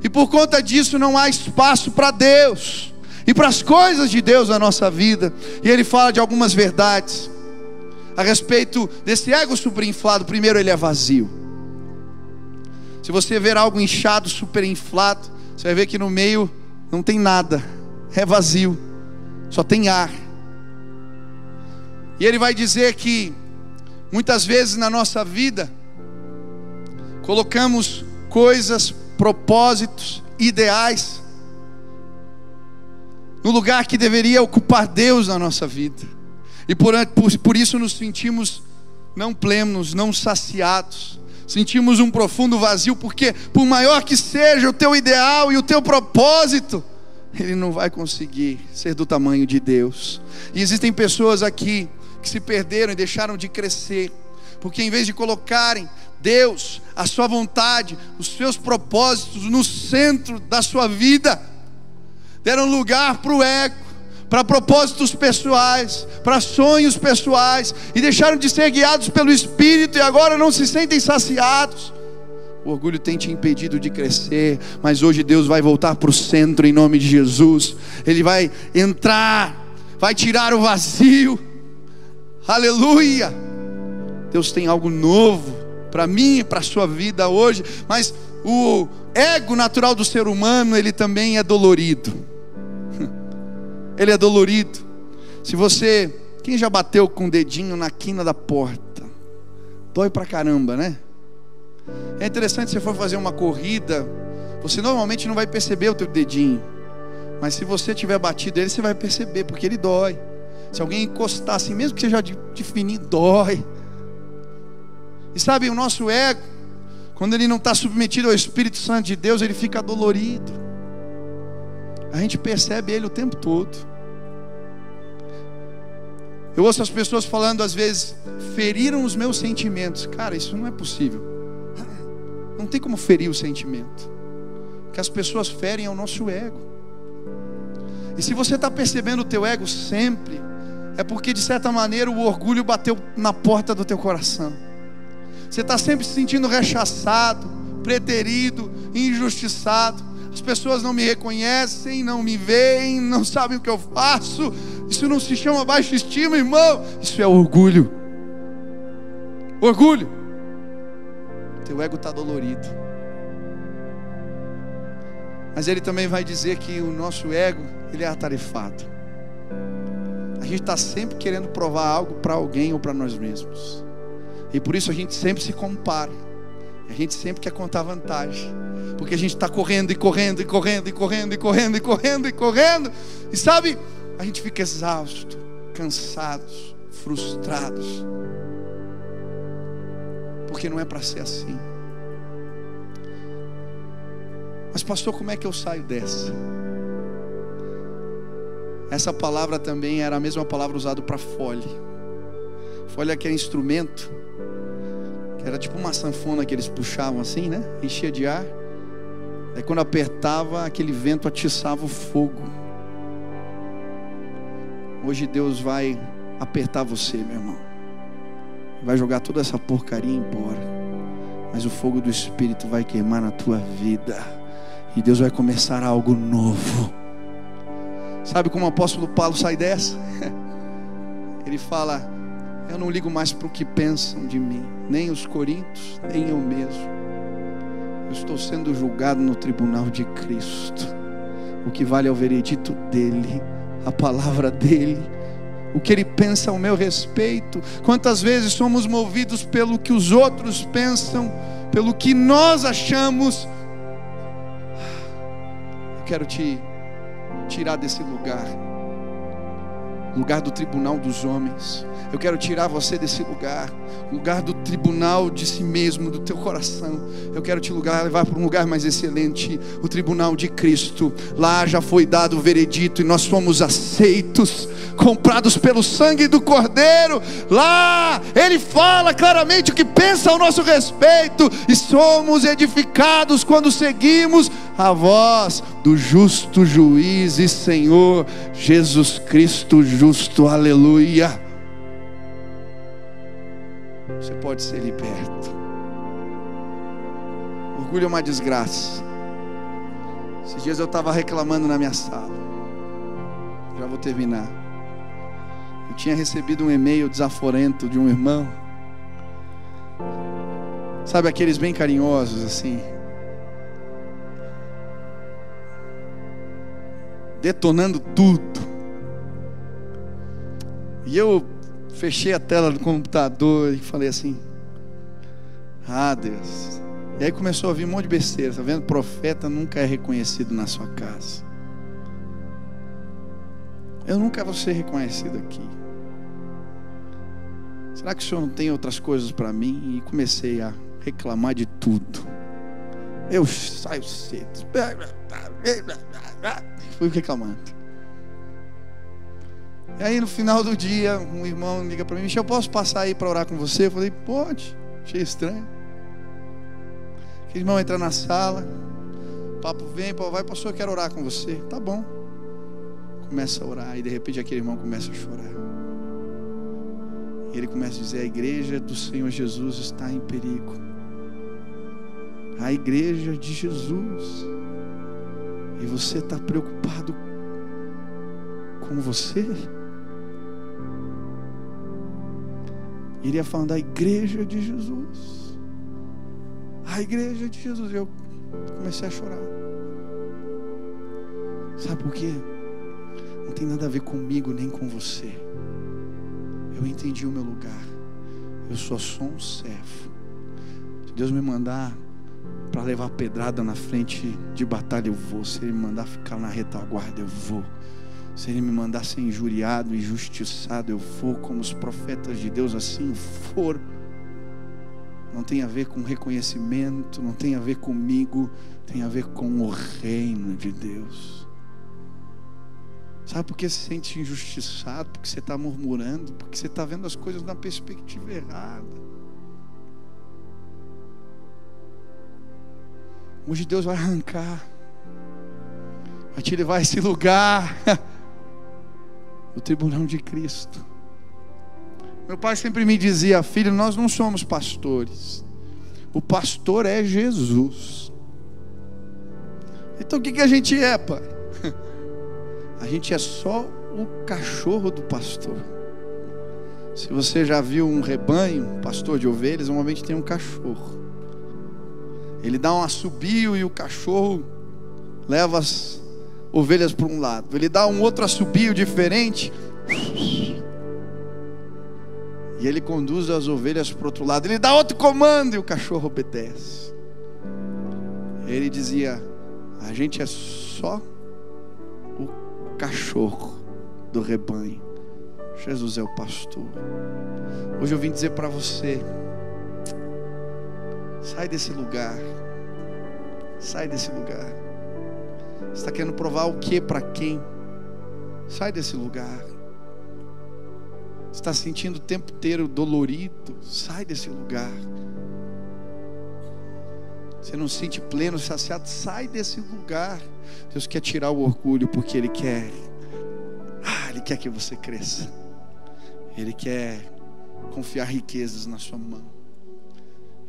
E por conta disso não há espaço para Deus e para as coisas de Deus na nossa vida. E ele fala de algumas verdades a respeito desse ego superinflado. Primeiro, ele é vazio. Se você ver algo inchado, superinflado, você vai ver que no meio não tem nada, é vazio, só tem ar. E ele vai dizer que muitas vezes na nossa vida colocamos coisas, propósitos, ideais no lugar que deveria ocupar Deus na nossa vida. E por isso nos sentimos não plenos, não saciados. Sentimos um profundo vazio, porque por maior que seja o teu ideal e o teu propósito, ele não vai conseguir ser do tamanho de Deus. E existem pessoas aqui que se perderam e deixaram de crescer, porque em vez de colocarem Deus, a sua vontade, os seus propósitos no centro da sua vida, deram lugar para o ego, para propósitos pessoais, para sonhos pessoais, e deixaram de ser guiados pelo Espírito, e agora não se sentem saciados. O orgulho tem te impedido de crescer, mas hoje Deus vai voltar para o centro em nome de Jesus. Ele vai entrar, vai tirar o vazio. Aleluia! Deus tem algo novo para mim e para a sua vida hoje. Mas o ego natural do ser humano, ele também é dolorido. Ele é dolorido. Quem já bateu com o dedinho na quina da porta? Dói pra caramba, né? É interessante, se você for fazer uma corrida, você normalmente não vai perceber o teu dedinho, mas se você tiver batido ele, você vai perceber, porque ele dói. Se alguém encostar assim, mesmo que seja de fininho, dói. E sabe, o nosso ego, quando ele não está submetido ao Espírito Santo de Deus, ele fica dolorido. A gente percebe ele o tempo todo. Eu ouço as pessoas falando às vezes, feriram os meus sentimentos. Cara, isso não é possível. Não tem como ferir o sentimento. O que as pessoas ferem é o nosso ego. E se você está percebendo o teu ego sempre, é porque de certa maneira o orgulho bateu na porta do teu coração. Você está sempre se sentindo rechaçado, preterido, injustiçado. As pessoas não me reconhecem, não me veem, não sabem o que eu faço. Isso não se chama baixa estima, irmão. Isso é orgulho. Orgulho. Teu ego está dolorido. Mas ele também vai dizer que o nosso ego, ele é atarefado. A gente está sempre querendo provar algo para alguém ou para nós mesmos. E por isso a gente sempre se compara. A gente sempre quer contar vantagem. Porque a gente está correndo e correndo e correndo e correndo e correndo e correndo e correndo. E sabe, a gente fica exausto, cansados, frustrados. Porque não é para ser assim. Mas pastor, como é que eu saio dessa? Essa palavra também era a mesma palavra usada para fole. Fole é aquele instrumento que era tipo uma sanfona que eles puxavam assim, né? Enchia de ar. Aí quando apertava, aquele vento atiçava o fogo. Hoje Deus vai apertar você, meu irmão. Vai jogar toda essa porcaria embora. Mas o fogo do Espírito vai queimar na tua vida. E Deus vai começar algo novo. Sabe como o apóstolo Paulo sai dessa? Ele fala: eu não ligo mais para o que pensam de mim, nem os coríntios, nem eu mesmo. Eu estou sendo julgado no tribunal de Cristo. O que vale é o veredito dele, a palavra dele, o que ele pensa ao meu respeito. Quantas vezes somos movidos pelo que os outros pensam, pelo que nós achamos. Eu quero te tirar desse lugar do tribunal dos homens. Eu quero tirar você desse lugar do tribunal de si mesmo, do teu coração. Eu quero te levar para um lugar mais excelente, o tribunal de Cristo. Lá já foi dado o veredito e nós fomos aceitos, comprados pelo sangue do Cordeiro. Lá ele fala claramente o que pensa ao nosso respeito, e somos edificados quando seguimos a voz do justo juiz e Senhor Jesus Cristo justo. Aleluia. Você pode ser liberto. Orgulho é uma desgraça. Esses dias eu estava reclamando na minha sala. Já vou terminar. Eu tinha recebido um e-mail desaforento de um irmão. Sabe aqueles bem carinhosos assim, detonando tudo. E eu fechei a tela do computador e falei assim: ah, Deus. E aí começou a vir um monte de besteira. Tá vendo? Profeta nunca é reconhecido na sua casa. Eu nunca vou ser reconhecido aqui. Será que o Senhor não tem outras coisas para mim? E comecei a reclamar de tudo. Eu saio cedo. Fui reclamando. E aí no final do dia, um irmão liga para mim: Michel, eu posso passar aí para orar com você? Eu falei: pode. Achei estranho. Aquele irmão entra na sala, o papo vem, vai, pastor, eu quero orar com você. Tá bom. Começa a orar e de repente aquele irmão começa a chorar. E ele começa a dizer: a igreja do Senhor Jesus está em perigo. A igreja de Jesus. E você está preocupado com você? Ele ia falando da igreja de Jesus. A igreja de Jesus. Eu comecei a chorar. Sabe por quê? Não tem nada a ver comigo nem com você. Eu entendi o meu lugar. Eu só sou um servo. Se Deus me mandar para levar pedrada na frente de batalha, eu vou. Se Ele me mandar ficar na retaguarda, eu vou. Se Ele me mandar ser injuriado, injustiçado, eu vou. Como os profetas de Deus assim foram. Não tem a ver com reconhecimento, não tem a ver comigo, tem a ver com o reino de Deus. Sabe por que se sente injustiçado? Porque você está murmurando, porque você está vendo as coisas na perspectiva errada. Hoje Deus vai arrancar, vai te levar a esse lugar o tribunal de Cristo. Meu pai sempre me dizia: filho, nós não somos pastores, o pastor é Jesus. Então o que a gente é, pai? A gente é só o cachorro do pastor. Se você já viu um rebanho, um pastor de ovelhas, normalmente tem um cachorro. Ele dá um assobio e o cachorro leva as ovelhas para um lado. Ele dá um outro assobio diferente e ele conduz as ovelhas para o outro lado. Ele dá outro comando e o cachorro obedece. Ele dizia: a gente é só o cachorro do rebanho. Jesus é o pastor. Hoje eu vim dizer para você: sai desse lugar. Sai desse lugar. Você está querendo provar o que para quem? Sai desse lugar. Você está sentindo o tempo inteiro dolorido? Sai desse lugar. Você não se sente pleno, saciado? Sai desse lugar. Deus quer tirar o orgulho, porque Ele quer Ele quer que você cresça. Ele quer confiar riquezas na sua mão.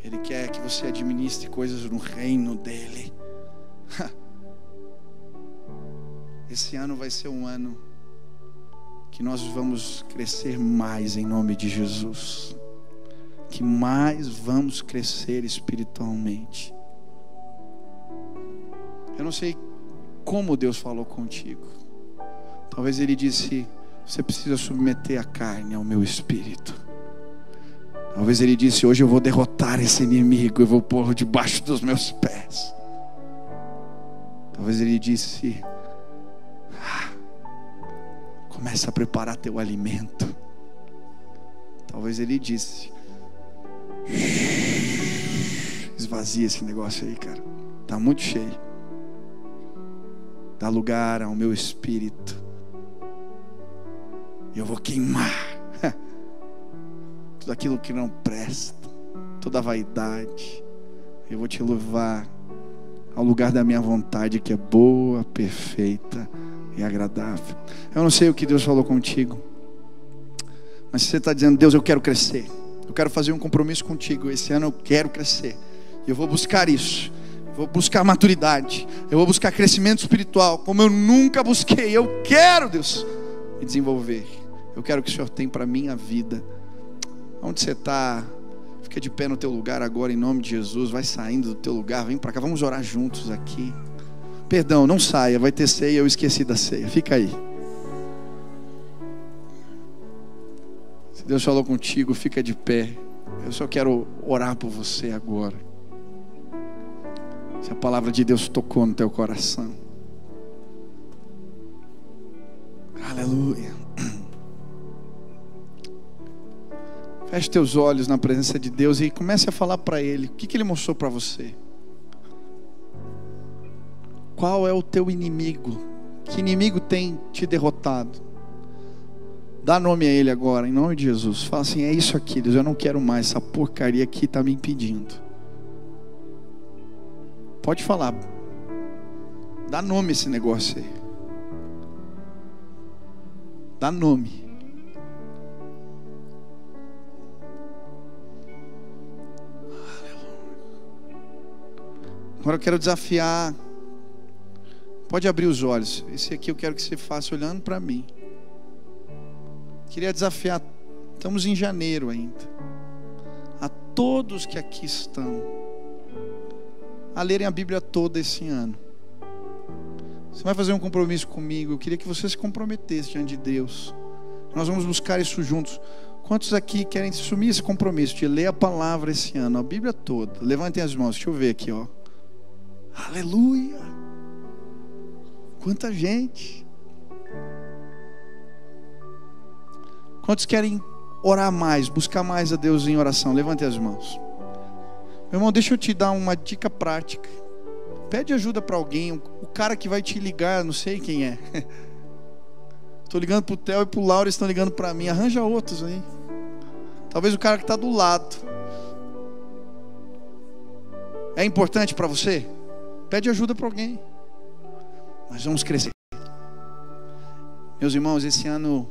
Ele quer que você administre coisas no reino dEle. Esse ano vai ser um ano que nós vamos crescer mais em nome de Jesus. Que mais vamos crescer espiritualmente. Eu não sei como Deus falou contigo. Talvez Ele disse: você precisa submeter a carne ao meu espírito. Talvez Ele disse: hoje eu vou derrotar esse inimigo, eu vou pô-lo debaixo dos meus pés. Talvez Ele disse: começa a preparar teu alimento. Talvez Ele disse: esvazia esse negócio aí, cara, tá muito cheio. Dá lugar ao meu espírito. Eu vou queimar tudo aquilo que não presta, toda a vaidade. Eu vou te levar ao lugar da minha vontade, que é boa, perfeita e agradável. Eu não sei o que Deus falou contigo, mas se você está dizendo: Deus, eu quero crescer, eu quero fazer um compromisso contigo, esse ano eu quero crescer, eu vou buscar isso, eu vou buscar maturidade, eu vou buscar crescimento espiritual como eu nunca busquei. Eu quero, Deus, me desenvolver. Eu quero que o Senhor tenha para a minha vida. Onde você está? Fica de pé no teu lugar agora, em nome de Jesus. Vai saindo do teu lugar, vem para cá, vamos orar juntos aqui. Perdão, não saia, vai ter ceia, eu esqueci da ceia. Fica aí. Se Deus falou contigo, fica de pé. Eu só quero orar por você agora. Se a palavra de Deus tocou no teu coração. Aleluia. Feche teus olhos na presença de Deus e comece a falar para Ele. O que Ele mostrou para você? Qual é o teu inimigo? Que inimigo tem te derrotado? Dá nome a ele agora, em nome de Jesus. Fala assim: é isso aqui, Deus, eu não quero mais. Essa porcaria aqui está me impedindo. Pode falar. Dá nome a esse negócio aí. Dá nome. Agora eu quero desafiar. Pode abrir os olhos. Esse aqui eu quero que você faça olhando para mim. Queria desafiar. Estamos em janeiro ainda. A todos que aqui estão, a lerem a Bíblia toda esse ano. Você vai fazer um compromisso comigo. Eu queria que você se comprometesse diante de Deus. Nós vamos buscar isso juntos. Quantos aqui querem assumir esse compromisso de ler a palavra esse ano, a Bíblia toda? Levantem as mãos, deixa eu ver aqui, ó. Aleluia! Quanta gente! Quantos querem orar mais, buscar mais a Deus em oração? Levantem as mãos. Meu irmão, deixa eu te dar uma dica prática. Pede ajuda para alguém. O cara que vai te ligar, não sei quem é. Estou ligando para o Theo e para o Laura, eles estão ligando para mim. Arranja outros aí. Talvez o cara que está do lado. É importante para você? Pede ajuda para alguém. Nós vamos crescer. Meus irmãos, esse ano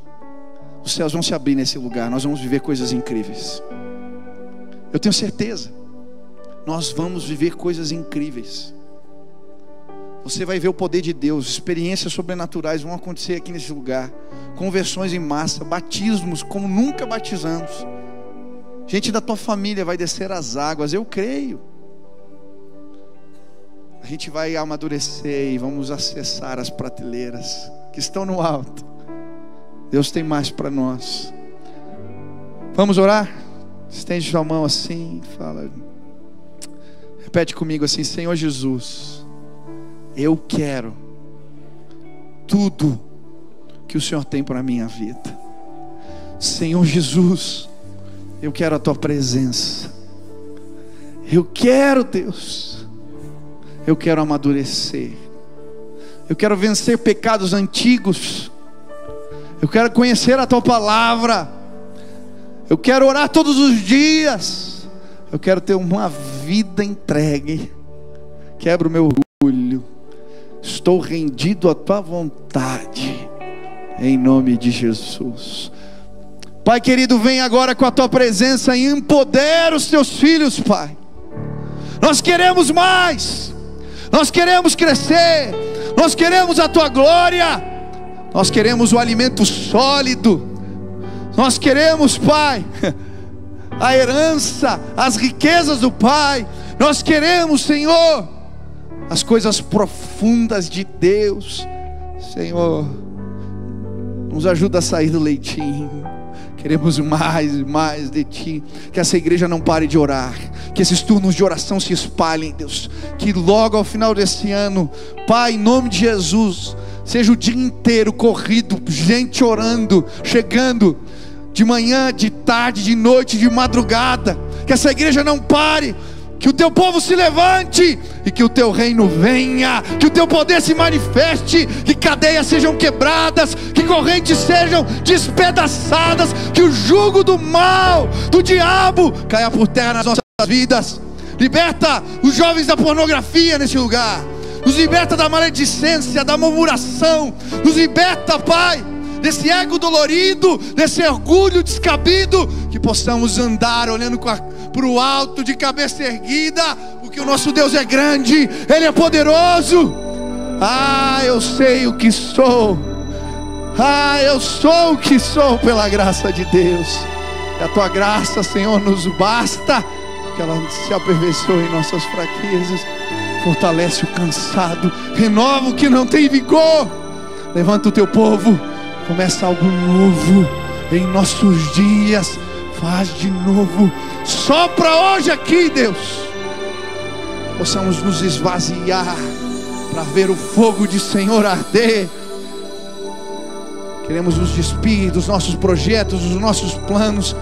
os céus vão se abrir nesse lugar. Nós vamos viver coisas incríveis. Eu tenho certeza. Nós vamos viver coisas incríveis. Você vai ver o poder de Deus. Experiências sobrenaturais vão acontecer aqui nesse lugar. Conversões em massa, batismos como nunca batizamos. Gente da tua família vai descer as águas, eu creio. A gente vai amadurecer e vamos acessar as prateleiras que estão no alto. Deus tem mais para nós. Vamos orar? Estende sua mão assim, fala. Repete comigo assim: Senhor Jesus, eu quero tudo que o Senhor tem para a minha vida. Senhor Jesus, eu quero a tua presença. Eu quero, Deus, eu quero amadurecer. Eu quero vencer pecados antigos. Eu quero conhecer a tua palavra. Eu quero orar todos os dias. Eu quero ter uma vida entregue. Quebra o meu orgulho. Estou rendido à tua vontade, em nome de Jesus. Pai querido, vem agora com a tua presença e empodera os teus filhos, Pai. Nós queremos mais. Nós queremos crescer. Nós queremos a tua glória. Nós queremos o alimento sólido. Nós queremos, Pai, a herança, as riquezas do Pai. Nós queremos, Senhor, as coisas profundas de Deus. Senhor, nos ajuda a sair do leitinho. Queremos mais e mais de Ti. Que essa igreja não pare de orar. Que esses turnos de oração se espalhem, Deus. Que logo ao final desse ano, Pai, em nome de Jesus, seja o dia inteiro corrido, gente orando, chegando de manhã, de tarde, de noite, de madrugada. Que essa igreja não pare. Que o teu povo se levante e que o teu reino venha, que o teu poder se manifeste, que cadeias sejam quebradas, que correntes sejam despedaçadas, que o jugo do mal, do diabo, caia por terra nas nossas vidas. Liberta os jovens da pornografia nesse lugar, nos liberta da maledicência, da murmuração, nos liberta, Pai, desse ego dolorido, desse orgulho descabido, que possamos andar olhando para o alto, de cabeça erguida, porque o nosso Deus é grande, Ele é poderoso. Ah, eu sei o que sou. Ah, eu sou o que sou pela graça de Deus. E a tua graça, Senhor, nos basta, que ela se aperfeiçoe em nossas fraquezas, fortalece o cansado, renova o que não tem vigor. Levanta o teu povo. Começa algo novo em nossos dias. Faz de novo. Sopra hoje aqui, Deus. Possamos nos esvaziar para ver o fogo de Senhor arder. Queremos nos despir dos nossos projetos, dos nossos planos.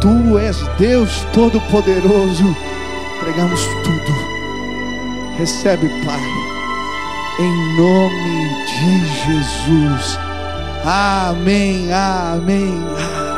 Tu és Deus Todo-Poderoso. Entregamos tudo. Recebe, Pai, em nome de Jesus. Amém, amém, amém.